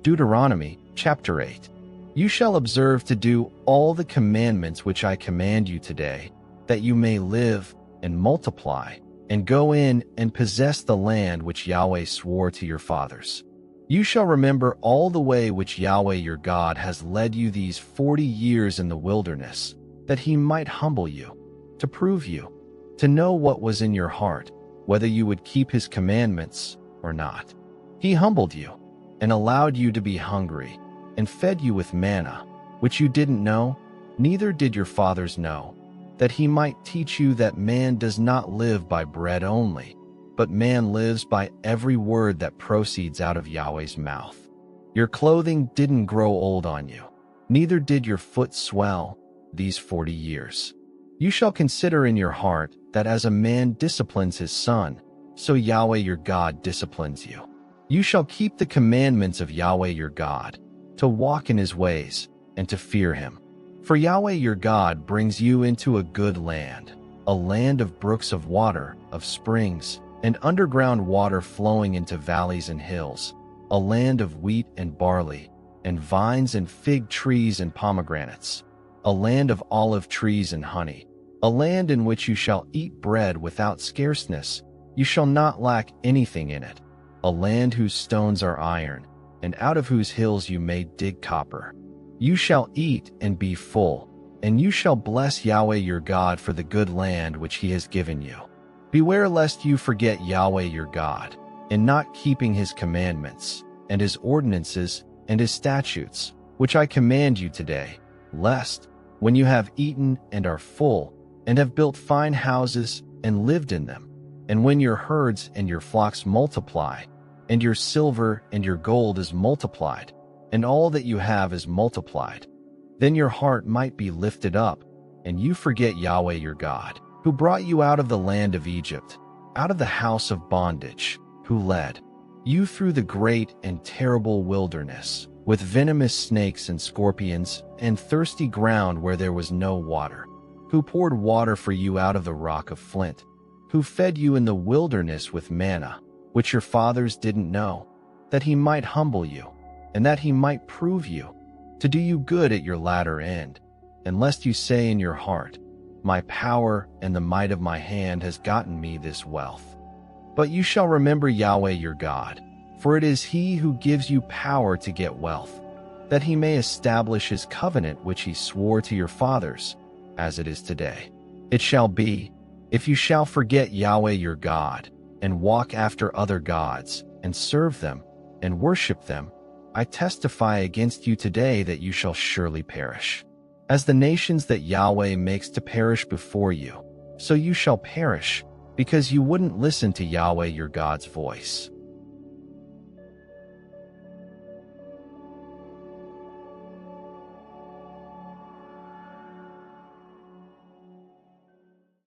Deuteronomy chapter 8. You shall observe to do all the commandments which I command you today, that you may live and multiply, and go in and possess the land which Yahweh swore to your fathers. You shall remember all the way which Yahweh your God has led you these 40 years in the wilderness, that he might humble you, to prove you, to know what was in your heart, whether you would keep his commandments or not. He humbled you, and allowed you to be hungry, and fed you with manna, which you didn't know, neither did your fathers know, that he might teach you that man does not live by bread only, but man lives by every word that proceeds out of Yahweh's mouth. Your clothing didn't grow old on you, neither did your foot swell these 40 years. You shall consider in your heart that as a man disciplines his son, so Yahweh your God disciplines you. You shall keep the commandments of Yahweh your God, to walk in his ways, and to fear him. For Yahweh your God brings you into a good land, a land of brooks of water, of springs, and underground water flowing into valleys and hills, a land of wheat and barley, and vines and fig trees and pomegranates, a land of olive trees and honey, a land in which you shall eat bread without scarceness, you shall not lack anything in it, a land whose stones are iron, and out of whose hills you may dig copper. You shall eat and be full, and you shall bless Yahweh your God for the good land which he has given you. Beware lest you forget Yahweh your God, in not keeping his commandments, and his ordinances, and his statutes, which I command you today, lest, when you have eaten and are full, and have built fine houses and lived in them, and when your herds and your flocks multiply, and your silver and your gold is multiplied, and all that you have is multiplied, then your heart might be lifted up, and you forget Yahweh your God, who brought you out of the land of Egypt, out of the house of bondage, who led you through the great and terrible wilderness, with venomous snakes and scorpions, and thirsty ground where there was no water, who poured water for you out of the rock of flint, who fed you in the wilderness with manna, which your fathers didn't know, that he might humble you, and that he might prove you, to do you good at your latter end, and lest you say in your heart, my power and the might of my hand has gotten me this wealth. But you shall remember Yahweh your God, for it is he who gives you power to get wealth, that he may establish his covenant which he swore to your fathers, as it is today. It shall be, if you shall forget Yahweh your God, and walk after other gods, and serve them, and worship them, I testify against you today that you shall surely perish. As the nations that Yahweh makes to perish before you, so you shall perish, because you wouldn't listen to Yahweh your God's voice.